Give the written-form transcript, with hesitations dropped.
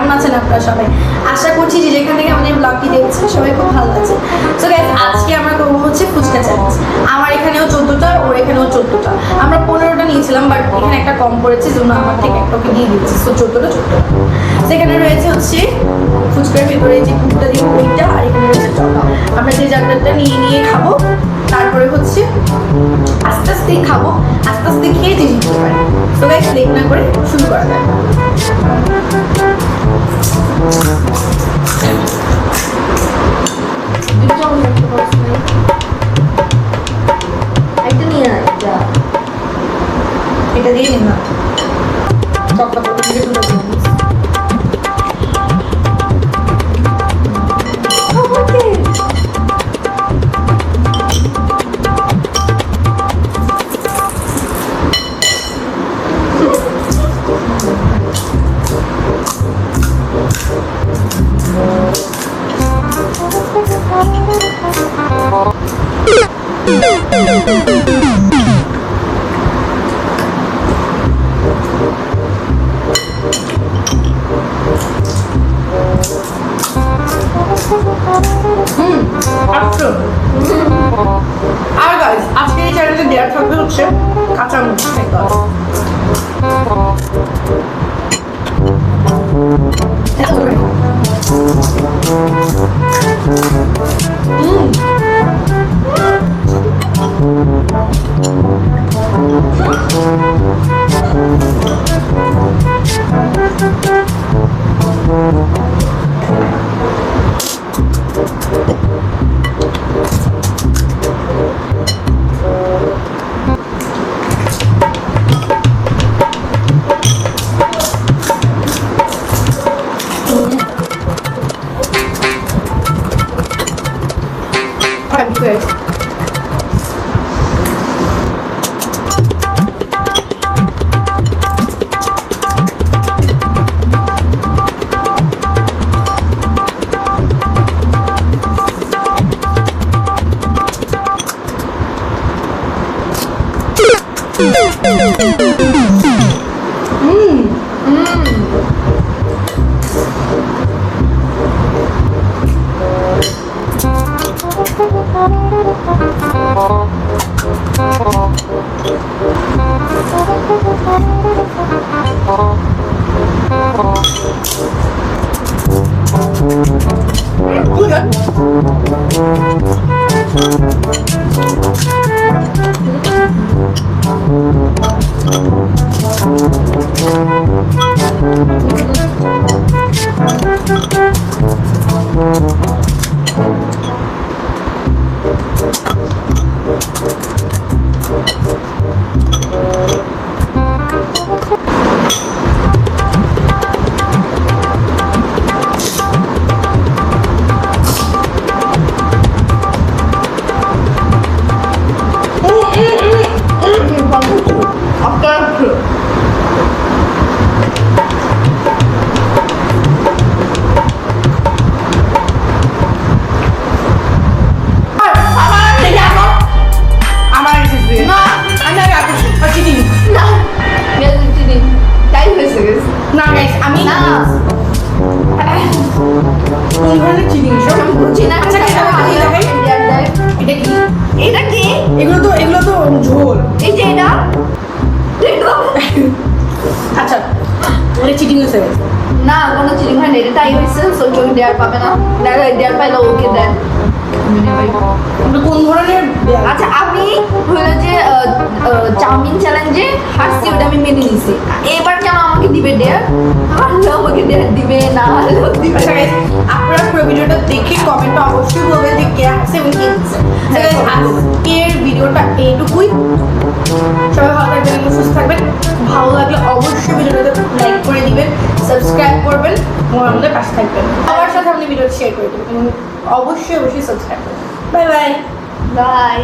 কেমন আছেন আপনারা সবাই? আশা করছি যে যেখান থেকে আমাদের ব্লগটি দেখছেন সবাই খুব ভালো আছে। সো গাইস, আজকে আমরা করবো হচ্ছে ফুচকা চ্যালেঞ্জ। আমার এখানেও 14টা, ওর এখানেও 14টা। আমরা 15টা নিয়েছিলাম, বাট এখানে একটা কম পড়েছে, জন্য আমার থেকে একটাকে দিয়ে দিচ্ছি। সো 14টা। সেখানে রয়েছে হচ্ছে ফুচকার ভেতরে যে পুরটা দিব ওইটা, আর এখানে রয়েছে টক। আমরা যে জায়গাটা নিয়ে খাবো, তারপরে হচ্ছে আস্তে আস্তে খাবো, আস্তে আস্তে খেয়ে যে জিততে পারি। সো গাইস, লেট না করে শুরু করা যাক। এটা দিয়ে নিন না, চকটা করে দিয়ে তুলে দিন। আর গাইস, আজকে এই চ্যানেলে দেওয়া থাকবে হচ্ছে কাঁচা মরিচ খাইতে হবে। Good. এগুলো তো ঝোল। এই যে এটা আচ্ছা, এটা চিটিং হয়েছে না? কোনো চিটিং হয় না, এটা তাই হয়েছে। সো কেউ দেয়ার পাবে না, দেয়ার পাইলে ওকে দেন। কোন ধরনের? আচ্ছা, আমি হলো যে চাউমিন চ্যালেঞ্জে হারছি, ওটা আমি মেনে নিছি। এবার কেন আমাকে দিবে ডেয়ার? হারলে আমাকে ডেয়ার দিবে, না হারলেও দিবে। আপনারা পুরো ভিডিওটা দেখে কমেন্টে অবশ্যই বলবেন যে কে হারছে এবং কে দিচ্ছে। আজকের ভিডিওটা এইটুকুই। সবাই ভালো থাকবেন, সুস্থ থাকবেন। ভালো লাগলে অবশ্যই ভিডিওটাতে লাইক করে দিবেন, সাবস্ক্রাইব করবেন এবং আমাদের পাশে থাকবেন। আমার সাথে আপনি ভিডিওটা শেয়ার করে দেবেন এবং অবশ্যই সাবস্ক্রাইব করবেন। Bye bye. বাই।